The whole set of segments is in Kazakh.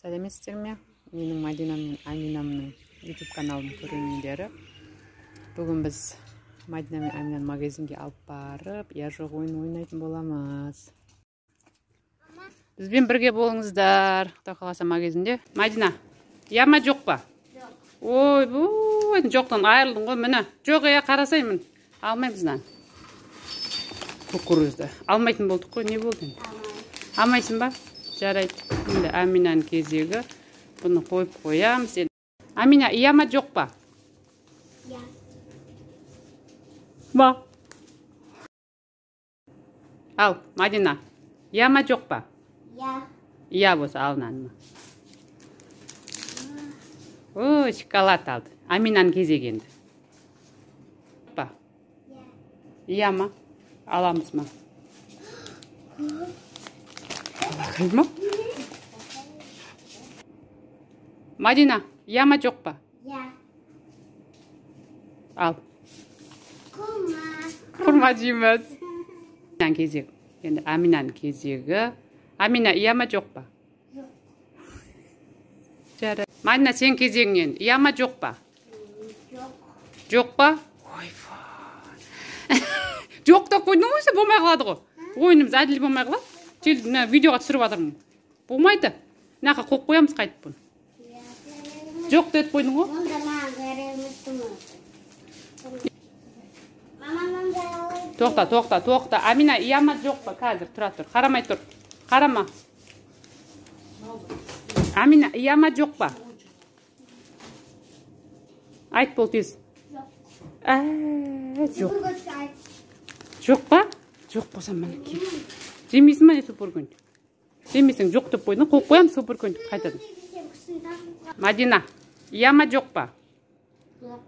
Сәлеметсіздер ме? Менің Мадина мен Аминамның YouTube каналының көрермендері. Бүгін біз Мадина мен Аминаны магазинге алып барып, я жоқ ойын ойнайтын боламыз. Бізбен бірге болыңыздар. Құдай қаласа магазинде. Мадина, яма жоқ па? Жоқ. Ой, бұл жоқтан айырылдың ғой, міне. Жоқ, қарасаймын. Алмаймыздан. Кукурузды. Алмайтын болдық қой, не болды? Алмайсың ба? Жарайды. Енді Аминаның кезегі. Бұны қойып қоямыз. Амина, яма жоқ па? Я. Ба. Ал, Мадина, яма жоқ па? Я. Я болса алынады ма? О, шоколад алды. Аминаның кезегі енді. Ба. Я. Яма. Аламыз ма? Алақай Мадина, яма жоқ па? Я. Ал. Құрма. Құрма жейміз. Аминаның кезегі. Енді Аминаның кезегі. Амина, яма жоқ па? Жоқ. Жарайды. Мадина, сен кезегің енді. Яма жоқ па? Жоқ. Жоқ па? Ой, жоқ та қойдың ғой, болмай қалады ғой. Ойынымыз әділ болмай қалады. Видеоға түсіріп жатырмын. Болмайды. Нақа қойып қоямыз қайтып бұны. Жоқ деді қойдың ғой. Онда маған беремізсің. Мамамнан береміз. Тоқта. Амина, яма жоқ па? Қазір тұра тұр. Қарамай тұр. Қарама. Амина, яма жоқ па? Айт бол тез. Жоқ. Жоқ па? Жоқ болса міне кел. Жемейсің ме супыргүн? Жемейсің, жоқ деп қойдың. Қойып қоямын супыргүн қайтадан. Мадина, яма жоқ па? Жоқ.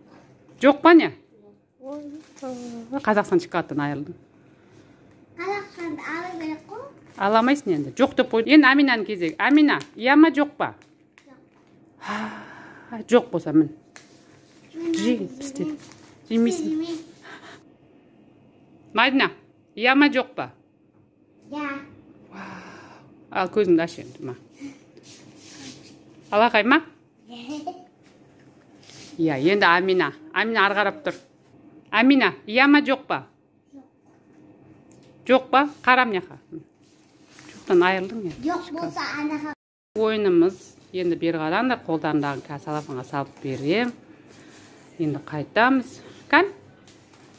Жоқ па не? Қазақстан шоколадтан айырылдың. Қазақстанды алу керек қой. Аламайсың енді. Жоқ деп қойдың. Енді Аминаның кезегі. Амина, яма жоқ па? Жоқ болса мін. Жемейсің. Мадина, яма жоқ па? Я. Ал көзіңді аш енді. Алақай ма? Я, енді Амина. Амина арғарап тұр. Амина, яма жоқ па? Жоқ па? Қарам неқа. Жоқтан айырылдың енді. Жоқ болса анаға. Ойынымыз енді бері қараңдар, қолдарындағы салафанға салып берем. Енді қайтамыз. Кән?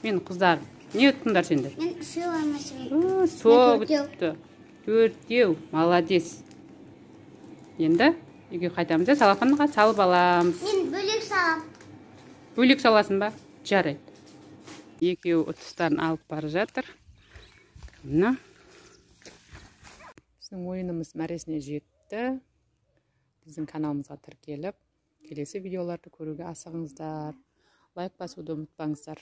Мен қыздар. Не өттіңдер сендер? Мен су алмашым. Со бітті. Төртеу. Молодец. Енді үйге қайтамыз. Салафанға салып аламыз. Мен бөлек салам. Бөлек саласын ба? Жарайды. Екеу ұтыстарын алып бара жатыр. Мына. Біздің ойынымыз мәресіне жетті. Біздің каналымызға тіркеліп, келесі видеоларды көруге асығыңыздар. Лайк басуды ұмытпаңыздар.